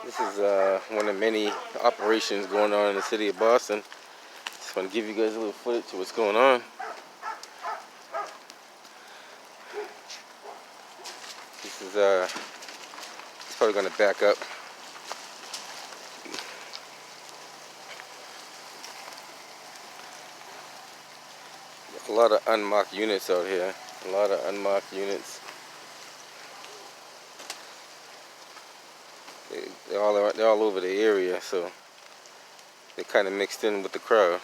This is one of many operations going on in the city of Boston. Just want to give you guys a little footage of what's going on. This is it's probably going to back up. A lot of unmarked units out here. A lot of unmarked units. They're all over the area, so they kind of mixed in with the crowd.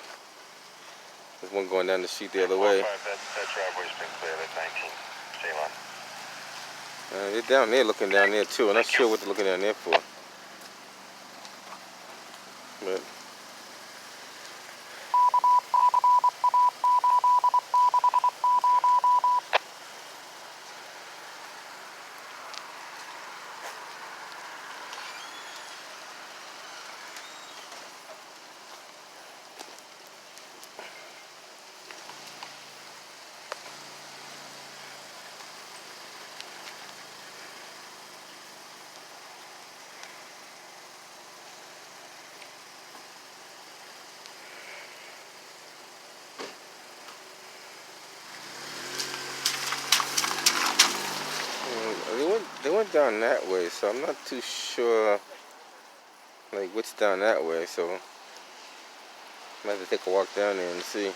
There's one going down the street the other way. That driveway's been cleared at 19. Stay on. They're down there looking down there too. I'm not sure what they're looking down there for. But they went down that way, so I'm not too sure like what's down that way. So I might have to take a walk down there and see.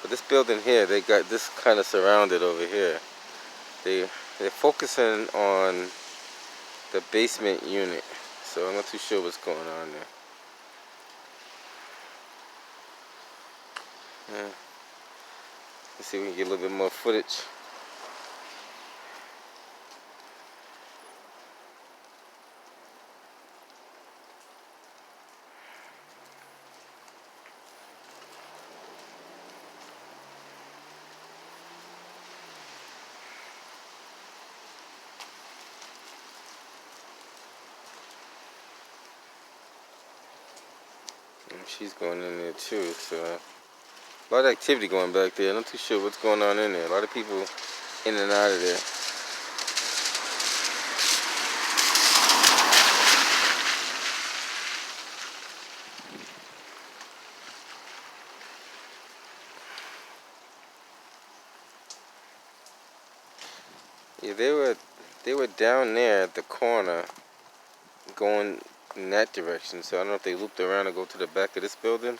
But this building here, they got this kind of surrounded over here. They're focusing on the basement unit, so I'm not too sure what's going on there. Yeah. Let's see if we can get a little bit more footage. And she's going in there too, so a lot of activity going back there. I'm not too sure what's going on in there. A lot of people in and out of there. Yeah, they were down there at the corner going in that direction, so I don't know if they looped around and go to the back of this building.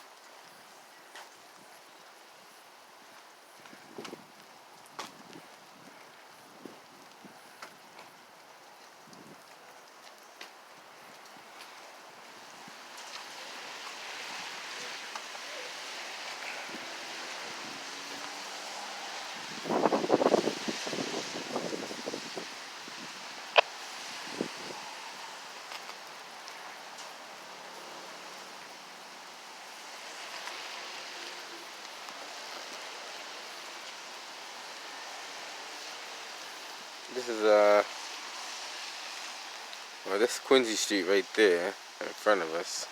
This is well, this is Quincy Street right there in front of us.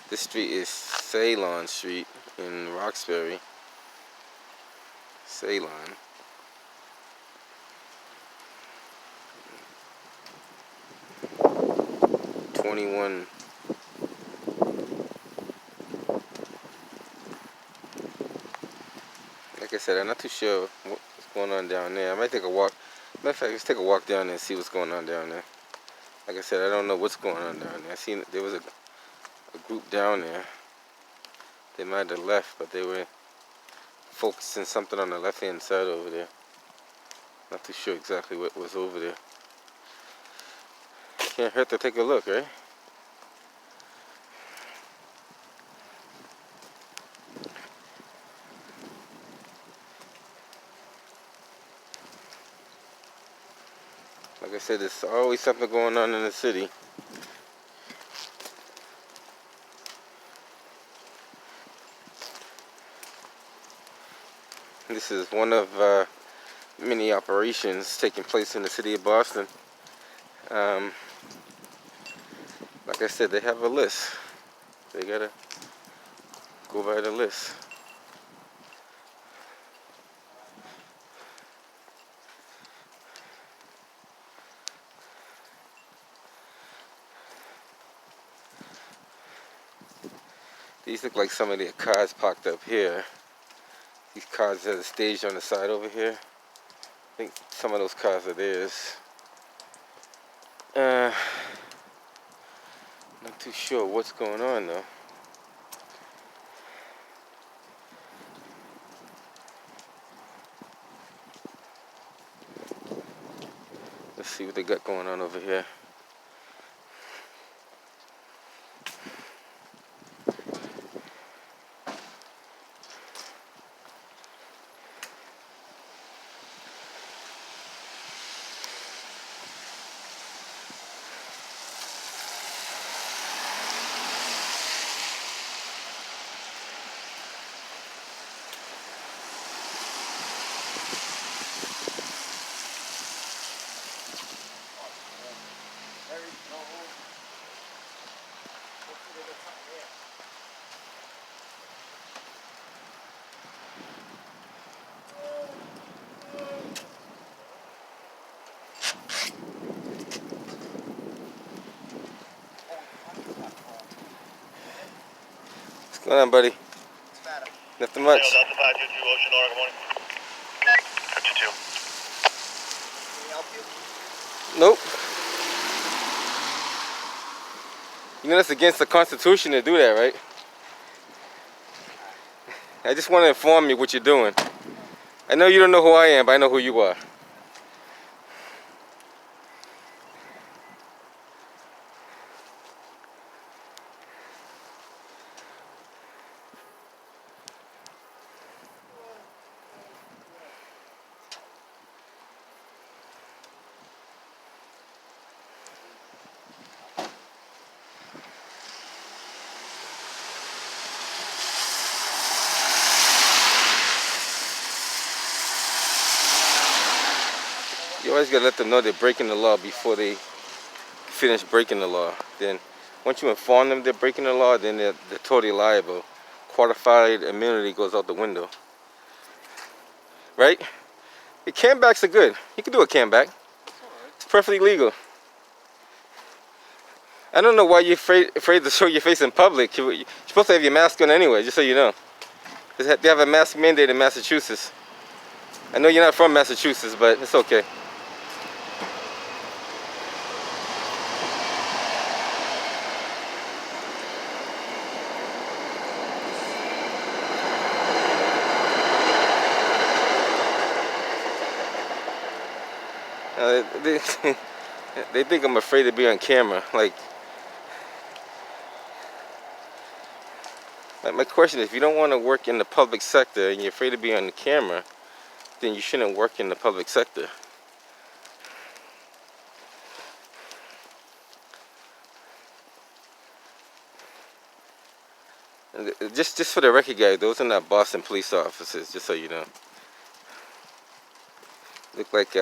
This street is Ceylon Street in Roxbury. Ceylon. #21. Like I said, I'm not too sure what's going on down there. I might take a walk. Matter of fact, let's take a walk down there and see what's going on down there. Like I said, I don't know what's going on down there. I seen there was a group down there. They might have left, but they were focusing something on the left-hand side over there. Not too sure exactly what was over there. Can't hurt to take a look, right? Like I said, there's always something going on in the city. This is one of many operations taking place in the city of Boston. Like I said, they have a list. They gotta go by the list. These look like some of the cars parked up here. These cars have a stage on the side over here. I think some of those cars are theirs. Not too sure what's going on though. Let's see what they got going on over here. What's going on, buddy? Nothing much. Delta 522 Ocean, Oregon, morning. 52. Can we help you? Nope. You know that's against the Constitution to do that, right? I just want to inform you what you're doing. I know you don't know who I am, but I know who you are. You always gotta let them know they're breaking the law before they finish breaking the law. Then, once you inform them they're breaking the law, then they're totally liable. Qualified immunity goes out the window. Right? The cambacks are good. You can do a camback. It's perfectly legal. I don't know why you're afraid to show your face in public. You're supposed to have your mask on anyway, just so you know. They have a mask mandate in Massachusetts. I know you're not from Massachusetts, but it's okay. They think I'm afraid to be on camera. Like my question is, if you don't want to work in the public sector and you're afraid to be on the camera, then you shouldn't work in the public sector. Just for the record, guys, those are not Boston police officers, just so you know. Look like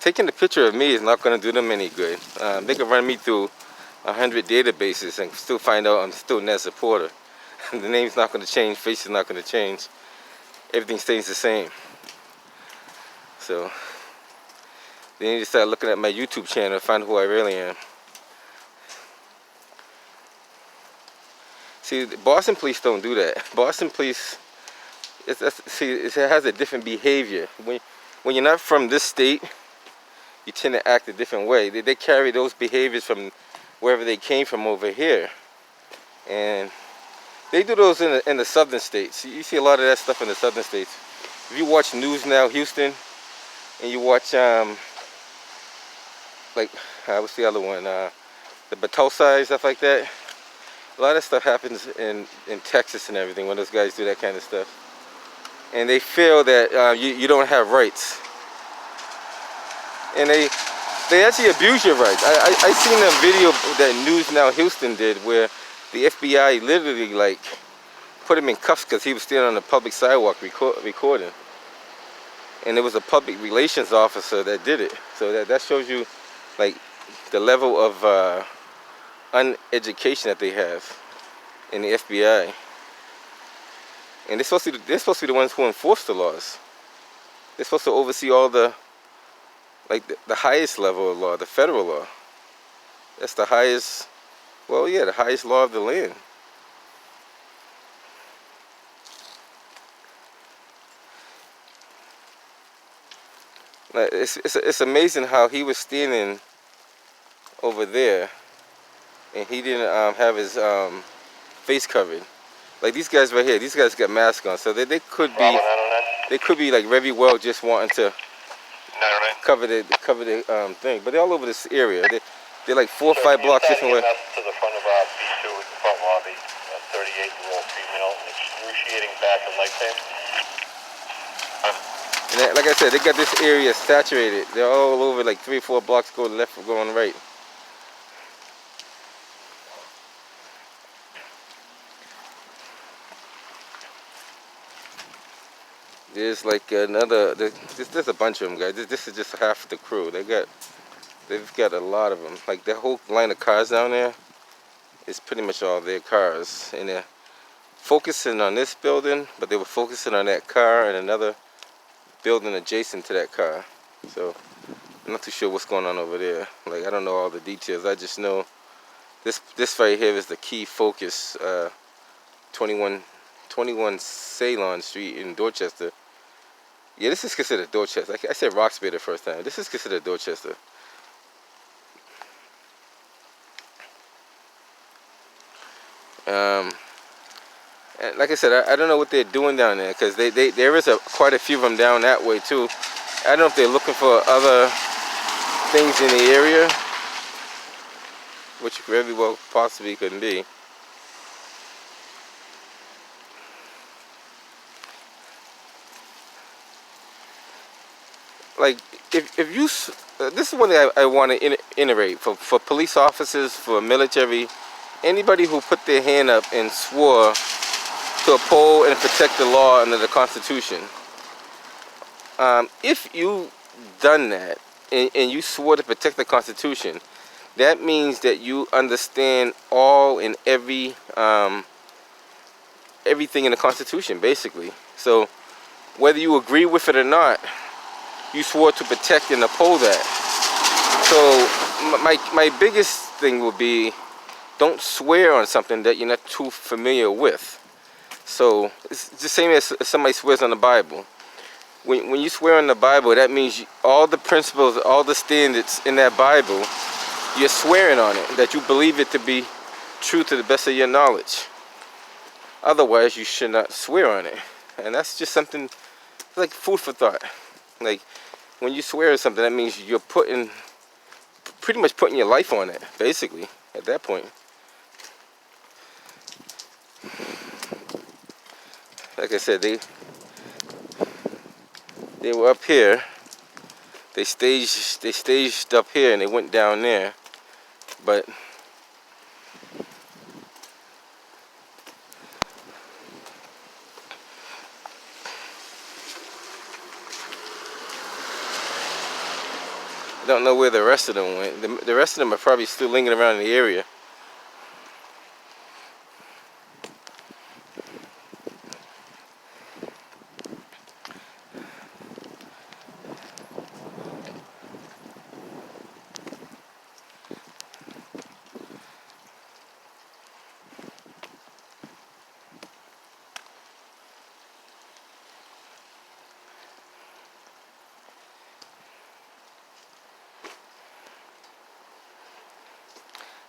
taking a picture of me is not going to do them any good. They can run me through 100 databases and still find out I'm still Nez Porter. The name's not going to change, face is not going to change. Everything stays the same. So they need to start looking at my YouTube channel to find who I really am. See, the Boston police don't do that. Boston police, it has a different behavior. When you're not from this state, you tend to act a different way. They carry those behaviors from wherever they came from over here. And they do those in the southern states. You see a lot of that stuff in the southern states. If you watch News Now Houston, and you watch what's the other one? The Batosai, stuff like that. A lot of stuff happens in Texas and everything when those guys do that kind of stuff. And they feel that you don't have rights. And they actually abuse your rights. I seen a video that News Now Houston did where the FBI literally put him in cuffs because he was standing on the public sidewalk recording. And it was a public relations officer that did it. So that shows you the level of uneducation that they have in the FBI. And they're supposed to be the ones who enforce the laws. They're supposed to oversee all the, like the highest level of law, the federal law. That's the highest, well, yeah, the highest law of the land. Like, it's amazing how he was standing over there, and he didn't have his face covered. Like these guys right here, these guys got masks on, so they could be, Bravo 909. they could be like very well just wanting to 909. cover the thing, but they're all over this area. They're like 4 or 5 blocks different way. To the front of B2 at the front lobby, 38-year-old female, excruciating back and leg pain. And like I said, they got this area saturated. They're all over like 3 or 4 blocks going left or going right. There's like another. There's a bunch of them, guys. This is just half the crew. They've got a lot of them. Like that whole line of cars down there is pretty much all their cars, and they're focusing on this building, but they were focusing on that car and another building adjacent to that car. So I'm not too sure what's going on over there. Like I don't know all the details. I just know this right here is the key focus. 21 Ceylon Street in Dorchester. Yeah, this is considered Dorchester. I said Roxbury the first time. This is considered Dorchester. And like I said, I don't know what they're doing down there, because there is quite a few of them down that way too. I don't know if they're looking for other things in the area, which very well possibly couldn't be. Like if you, this is one thing I want to iterate for police officers, for military, anybody who put their hand up and swore to uphold and protect the law under the Constitution. If you done that and you swore to protect the Constitution, that means that you understand all and every everything in the Constitution, basically. So whether you agree with it or not, you swore to protect and uphold that. So my biggest thing would be, don't swear on something that you're not too familiar with. So it's the same as somebody swears on the Bible. When you swear on the Bible, that means all the principles, all the standards in that Bible, you're swearing on it, that you believe it to be true to the best of your knowledge. Otherwise, you should not swear on it. And that's just something like food for thought. Like when you swear on something, that means you're pretty much putting your life on it, basically, at that point. Like I said, they were up here. They staged up here and they went down there. But I don't know where the rest of them went. The rest of them are probably still lingering around in the area.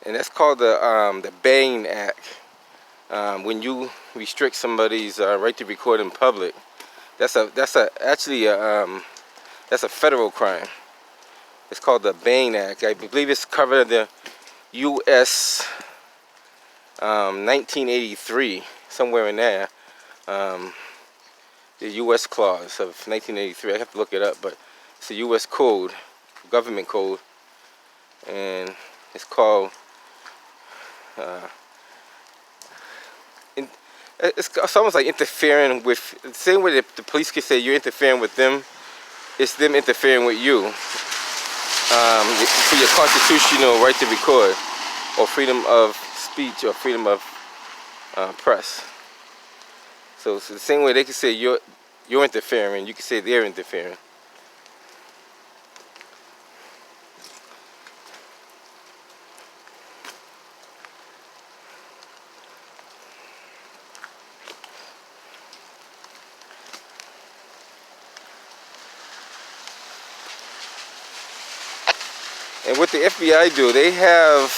And that's called the Bain Act. When you restrict somebody's right to record in public, that's actually a federal crime. It's called the Bain Act. I believe it's covered in the U.S. 1983, somewhere in there. The U.S. clause of 1983. I have to look it up, but it's a U.S. code, government code, and it's called. It's almost like interfering with, the same way that the police can say you're interfering with them, it's them interfering with you for your constitutional right to record, or freedom of speech, or freedom of press. So it's the same way they can say you're interfering, you can say they're interfering. And what the FBI do, they have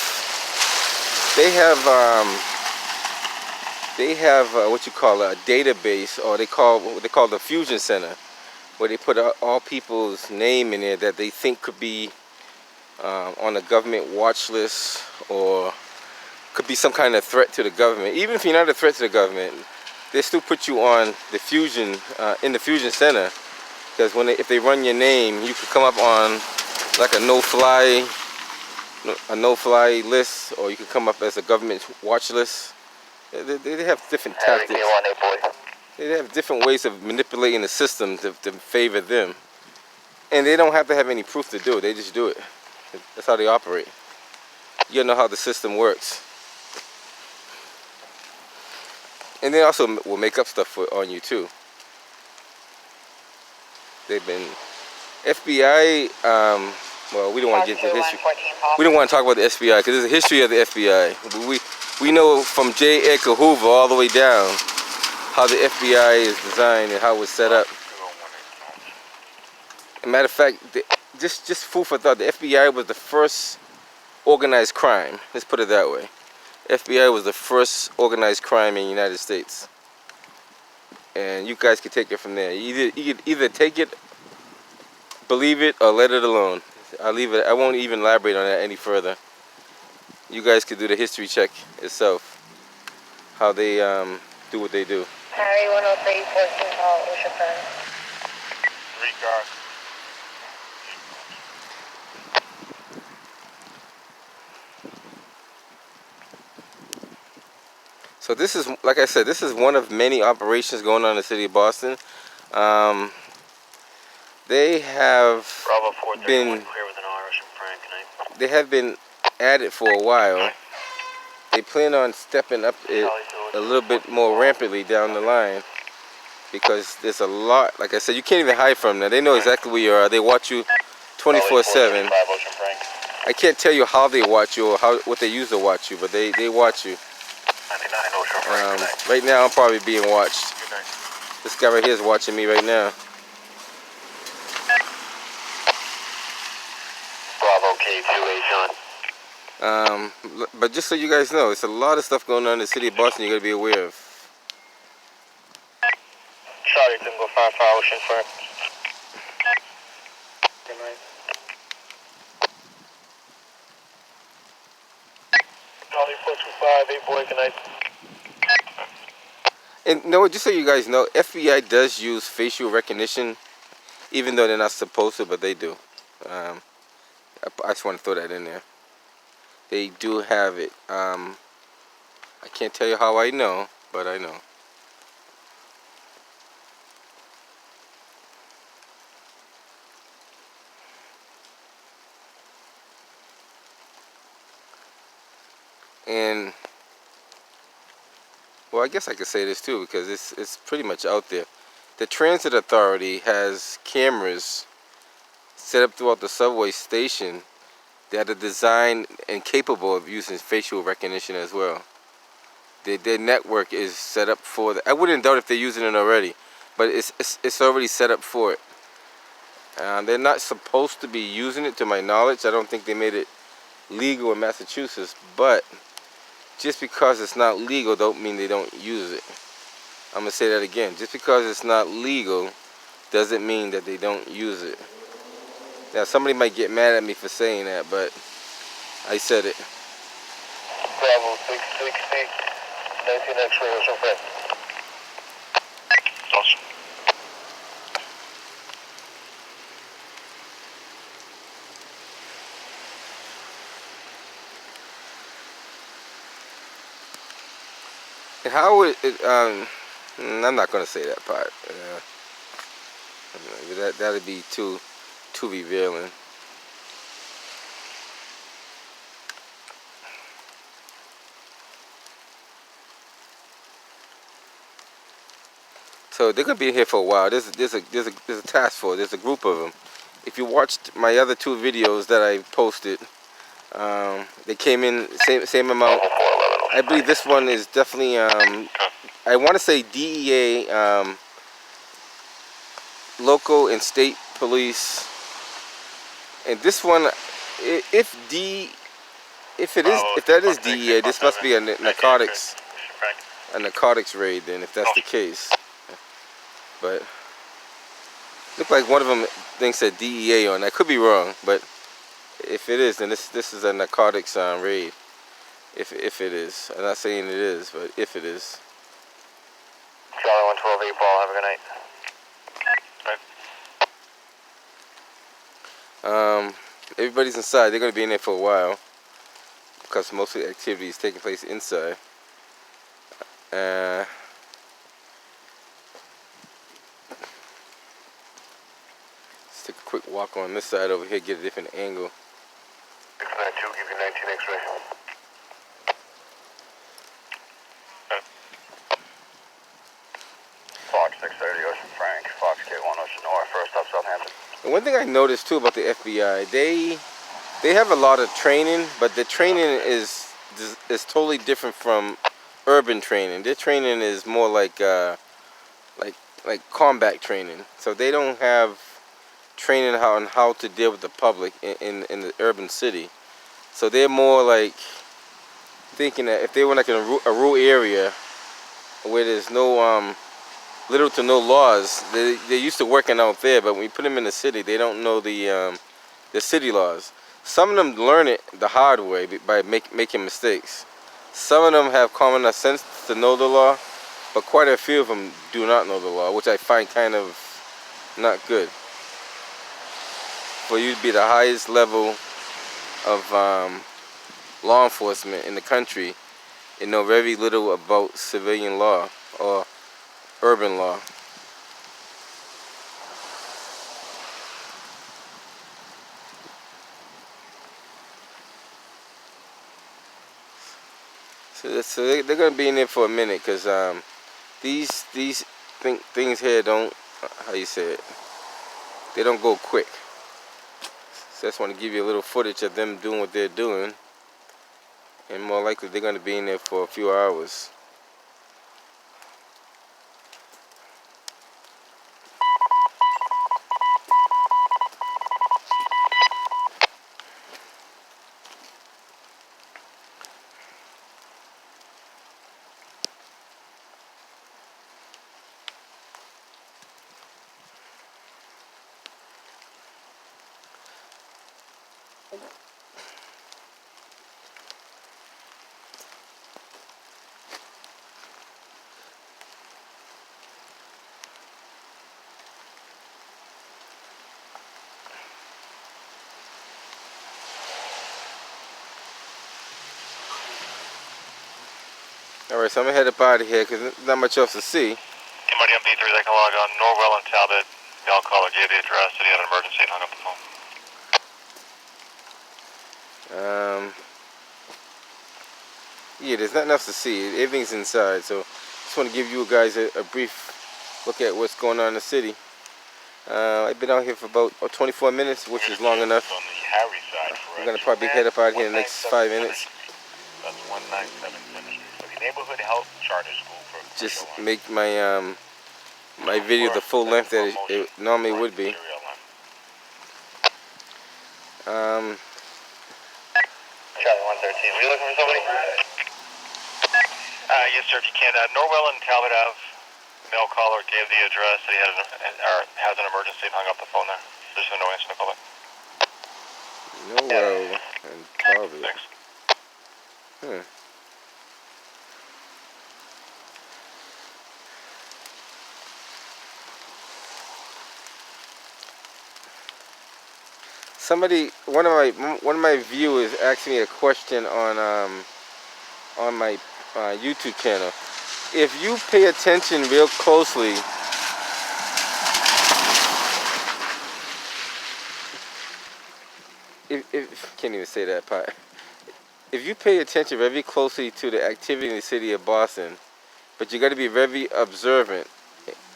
what you call a database, or what they call the fusion center, where they put all people's name in there that they think could be on a government watch list, or could be some kind of threat to the government. Even if you're not a threat to the government, they still put you on the fusion in the fusion center, because if they run your name, you could come up on like a no-fly list, or you could come up as a government watch list. They have different tactics. They have different ways of manipulating the system to favor them. And they don't have to have any proof to do it. They just do it. That's how they operate. You know how the system works. And they also will make up stuff on you too. They've been FBI. Well, we don't want to get into history. We don't want to talk about the FBI because there's a history of the FBI. But we know from J. Edgar Hoover all the way down how the FBI is designed and how it was set up. As a matter of fact, just food for thought, the FBI was the first organized crime. Let's put it that way. FBI was the first organized crime in the United States. And you guys can take it from there. You either take it, believe it, or let it alone. I'll leave it. I won't even elaborate on that any further. You guys could do the history check itself, how they do what they do. Harry 103, 14 call, Ocean Front. Regard. So this is, like I said, this is one of many operations going on in the city of Boston. They have been at it for a while. They plan on stepping up it a little bit more rampantly down the line, because there's a lot. Like I said, you can't even hide from them. They know exactly where you are. They watch you 24/7. I can't tell you how they watch you or what they use to watch you, but they watch you. Right now I'm probably being watched. This guy right here is watching me right now. Bravo K2A, Sean. But just so you guys know, it's a lot of stuff going on in the city of Boston you got to be aware of. Charlie, Tango 55, Ocean Front. Good night. Charlie 425, 8 boy, good night. And no, just so you guys know, FBI does use facial recognition, even though they're not supposed to, but they do. I just want to throw that in there. They do have it. I can't tell you how I know, but I know. And well, I guess I could say this too, because it's pretty much out there. The Transit Authority has cameras set up throughout the subway station that are designed and capable of using facial recognition as well. Their network is set up for that. I wouldn't doubt if they're using it already, but it's already set up for it. They're not supposed to be using it, to my knowledge. I don't think they made it legal in Massachusetts, but just because it's not legal don't mean they don't use it. I'm going to say that again. Just because it's not legal doesn't mean that they don't use it. Now, somebody might get mad at me for saying that, but I said it. Bravo 660, 19 X-ray, Ocean Front. Awesome. And how would it, I'm not going to say that part. That'd be too revealing. So they're gonna be here for a while. There's a task force. There's a group of them. If you watched my other two videos that I posted, they came in same amount. I believe this one is definitely I want to say DEA, local and state police, and this one, if that is DEA, this must be a narcotics raid. Then, if that's the case, but look like one of them thinks that DEA on. I could be wrong, but if it is, then this is a narcotics raid. If it is, I'm not saying it is, but if it is. Charlie 112 8 ball. Have a good night. Everybody's inside. They're going to be in there for a while because most of the activity is taking place inside. Let's take a quick walk on this side over here, get a different angle. 692, give you 19 X-ray. Fox 630, Ocean Frank. Fox K1, Ocean North. First up, Southampton. And one thing I noticed too about the FBI, they have a lot of training, but the training is totally different from urban training. Their training is more like combat training. So they don't have training on how to deal with the public in the urban city. So they're more like thinking that if they were like in a rural area where there's no little to no laws, they're used to working out there. But when you put them in the city, they don't know the city laws. Some of them learn it the hard way by making mistakes. Some of them have common enough sense to know the law, but quite a few of them do not know the law, which I find kind of not good. For you to be the highest level of law enforcement in the country and know very little about civilian law or urban law. So they're going to be in there for a minute because these things here don't, how you say it, they don't go quick. So I just want to give you a little footage of them doing what they're doing, and more likely they're going to be in there for a few hours. Alright, so I'm going to head up out of here because there's not much else to see. Anybody on B3 that can log on? Norwell and Talbot. They'll call or gave the address that he had an emergency and hung up the phone. Yeah, there's nothing else to see. Everything's inside, so just want to give you guys a brief look at what's going on in the city. I've been out here for about 24 minutes, which is long enough. On the Harry side, I'm going to probably head up out here in the next 5 minutes. That's 197 Center Street. So the Neighborhood Health Charter School for Just make my my video the full length that it normally would be. Charlie 113. Were you looking for somebody? Yes, sir, if you can. Norwell and Talbot Ave. Mail caller gave the address that he has an emergency and hung up the phone there. There's no answer to the call back. Norwell and Talbot. Thanks. Somebody, one of my viewers asked me a question on my YouTube channel. If you pay attention real closely, if can't even say that part. If you pay attention very closely to the activity in the city of Boston, but you got to be very observant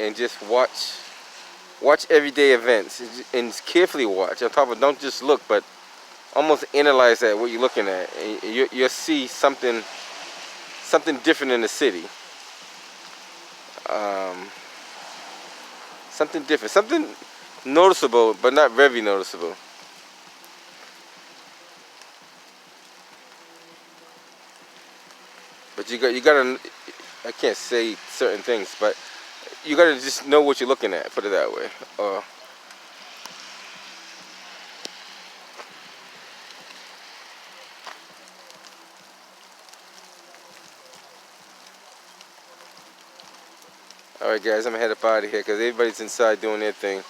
and just watch everyday events and carefully watch. On top of, don't just look, but almost analyze that what you're looking at. And you'll see something different in the city. Something different, something noticeable, but not very noticeable. But you gotta, I can't say certain things, but you gotta just know what you're looking at, put it that way. Alright guys, I'm gonna head up out of here because everybody's inside doing their thing.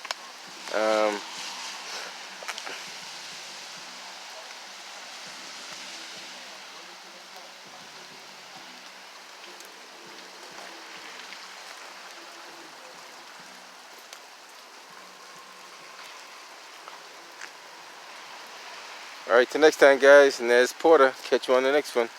Alright, till next time guys, and there's Porter. Catch you on the next one.